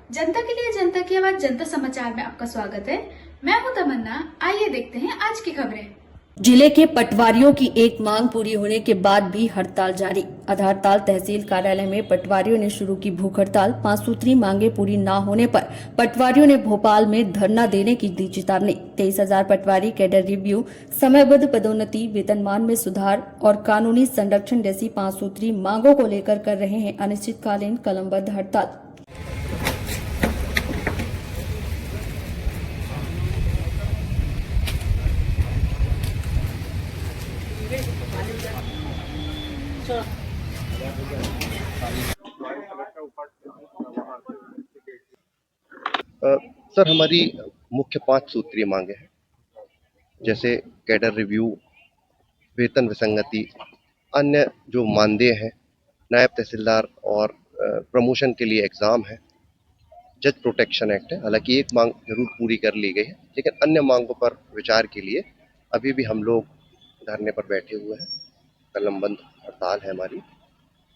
जनता के लिए जनता की आवाज जनता समाचार में आपका स्वागत है। मैं हूं तमन्ना। आइए देखते हैं आज की खबरें। जिले के पटवारियों की एक मांग पूरी होने के बाद भी हड़ताल जारी। आधारताल तहसील कार्यालय में पटवारियों ने शुरू की भूख हड़ताल। 5 सूत्री मांगे पूरी न होने पर पटवारियों ने भोपाल में धरना देने की दी चेतावनी। 23,000 पटवारी कैडर रिव्यू, समयबद्ध पदोन्नति, वेतनमान में सुधार और कानूनी संरक्षण जैसी 5 सूत्री मांगों को लेकर कर रहे हैं अनिश्चितकालीन कलमबद्ध हड़ताल। सर, हमारी मुख्य 5 सूत्रीय मांगे हैं, जैसे कैडर रिव्यू, वेतन विसंगति, अन्य जो मानदेय हैं, नायब तहसीलदार और प्रमोशन के लिए एग्ज़ाम है, जज प्रोटेक्शन एक्ट है। हालांकि एक मांग जरूर पूरी कर ली गई है, लेकिन अन्य मांगों पर विचार के लिए अभी भी हम लोग धरने पर बैठे हुए हैं। कलमबंद हड़ताल है हमारी,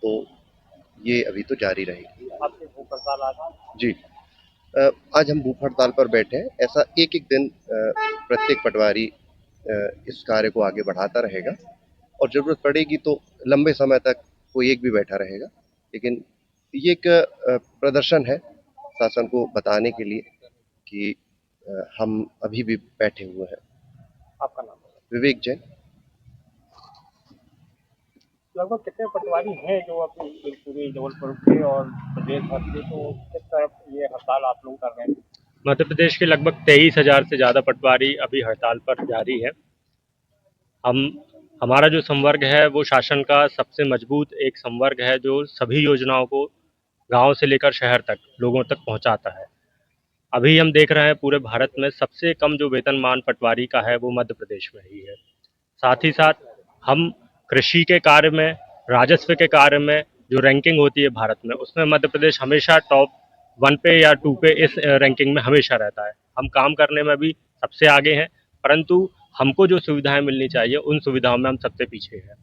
तो ये अभी तो जारी रहेगी। आपकी भूख हड़ताल आज? जी, आज हम भूख हड़ताल पर बैठे हैं। ऐसा एक दिन प्रत्येक पटवारी इस कार्य को आगे बढ़ाता रहेगा और ज़रूरत पड़ेगी तो लंबे समय तक कोई एक भी बैठा रहेगा। लेकिन ये एक प्रदर्शन है शासन को बताने के लिए कि हम अभी भी बैठे हुए हैं। आपका नाम? विवेक जैन। लगभग कितने पटवारी हैं जो अपनी पूरे जबलपुर के और प्रदेश भर के, तो किस तरफ ये हड़ताल आप लोग कर रहे हैं? मध्य प्रदेश के लगभग 23,000 से ज़्यादा पटवारी अभी हड़ताल पर जारी है। हमारा जो संवर्ग है वो शासन का सबसे मजबूत एक संवर्ग है, जो सभी योजनाओं को गांव से लेकर शहर तक लोगों तक पहुंचाता है। अभी हम देख रहे हैं पूरे भारत में सबसे कम जो वेतनमान पटवारी का है वो मध्य प्रदेश में ही है। साथ ही साथ हम कृषि के कार्य में, राजस्व के कार्य में जो रैंकिंग होती है भारत में, उसमें मध्य प्रदेश हमेशा टॉप 1 पे या 2 पे इस रैंकिंग में हमेशा रहता है। हम काम करने में भी सबसे आगे हैं, परंतु हमको जो सुविधाएं मिलनी चाहिए उन सुविधाओं में हम सबसे पीछे हैं।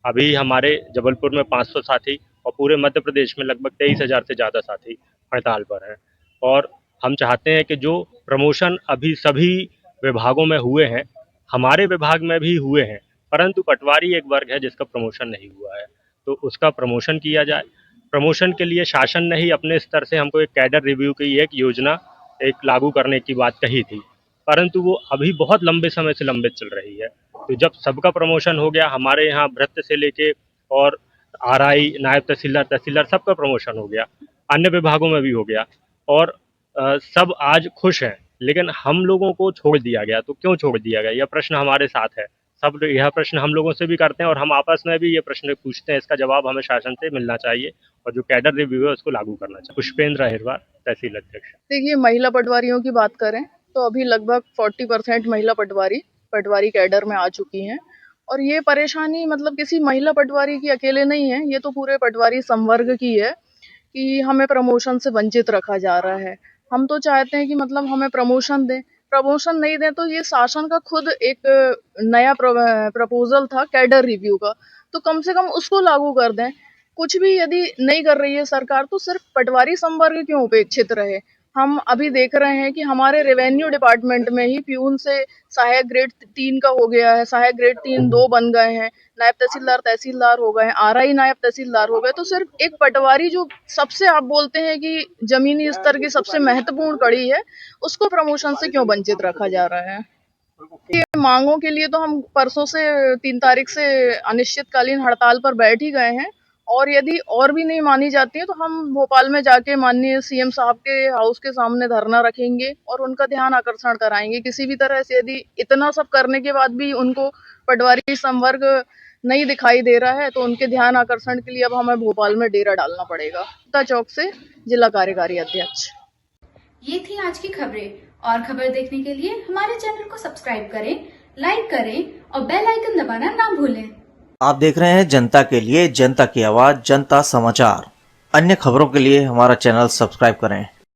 अभी हमारे जबलपुर में 500 साथी और पूरे मध्य प्रदेश में लगभग 23,000 से ज़्यादा साथी हड़ताल पर हैं। और हम चाहते हैं कि जो प्रमोशन अभी सभी विभागों में हुए हैं, हमारे विभाग में भी हुए हैं, परंतु पटवारी एक वर्ग है जिसका प्रमोशन नहीं हुआ है, तो उसका प्रमोशन किया जाए। प्रमोशन के लिए शासन ने ही अपने स्तर से हमको एक कैडर रिव्यू की एक योजना एक लागू करने की बात कही थी, परंतु वो अभी बहुत लंबे समय से लंबित चल रही है। तो जब सबका प्रमोशन हो गया, हमारे यहाँ भृत्य से लेके और आरआई, नायब तहसीलदार, तहसीलदार सबका प्रमोशन हो गया, अन्य विभागों में भी हो गया और सब आज खुश हैं, लेकिन हम लोगों को छोड़ दिया गया। तो क्यों छोड़ दिया गया, यह प्रश्न हमारे साथ है। सब यह प्रश्न हम लोगों से भी करते हैं और हम आपस में भी ये प्रश्न पूछते हैं। इसका जवाब हमें शासन से मिलना चाहिए और जो कैडर रिव्यू है उसको लागू करना चाहिए। पुष्पेंद्र अहिरवार, तहसील अध्यक्ष। देखिए, महिला पटवारियों की बात करें तो अभी लगभग 40% महिला पटवारी कैडर में आ चुकी हैं। और ये परेशानी मतलब किसी महिला पटवारी की अकेले नहीं है, ये तो पूरे पटवारी संवर्ग की है कि हमें प्रमोशन से वंचित रखा जा रहा है। हम तो चाहते हैं कि मतलब हमें प्रमोशन दें, प्रमोशन नहीं दें तो ये शासन का खुद एक नया प्रपोजल था कैडर रिव्यू का, तो कम से कम उसको लागू कर दें। कुछ भी यदि नहीं कर रही है सरकार तो सिर्फ पटवारी संवर्ग क्यों उपेक्षित रहे। हम अभी देख रहे हैं कि हमारे रेवेन्यू डिपार्टमेंट में ही प्यून से सहायक ग्रेड 3 का हो गया है, सहायक ग्रेड 3 2 बन गए हैं, नायब तहसीलदार हो गए हैं, आरआई नायब तहसीलदार हो गए। तो सिर्फ एक पटवारी जो सबसे आप बोलते हैं कि जमीनी स्तर की सबसे महत्वपूर्ण कड़ी है, उसको प्रमोशन से क्यों वंचित रखा जा रहा है। ये मांगों के लिए तो हम परसों से 3 तारीख से अनिश्चितकालीन हड़ताल पर बैठ ही गए हैं और यदि और भी नहीं मानी जाती है तो हम भोपाल में जाके माननीय सीएम साहब के हाउस के सामने धरना रखेंगे और उनका ध्यान आकर्षण कराएंगे। किसी भी तरह से यदि इतना सब करने के बाद भी उनको पटवारी संवर्ग नहीं दिखाई दे रहा है तो उनके ध्यान आकर्षण के लिए अब हमें भोपाल में डेरा डालना पड़ेगा। एकता चौक से जिला कार्यकारी अध्यक्ष। ये थी आज की खबरें। और खबर देखने के लिए हमारे चैनल को सब्सक्राइब करें, लाइक करें और बेल आइकन दबाना ना भूलें। आप देख रहे हैं जनता के लिए जनता की आवाज जनता समाचार। अन्य खबरों के लिए हमारा चैनल सब्सक्राइब करें।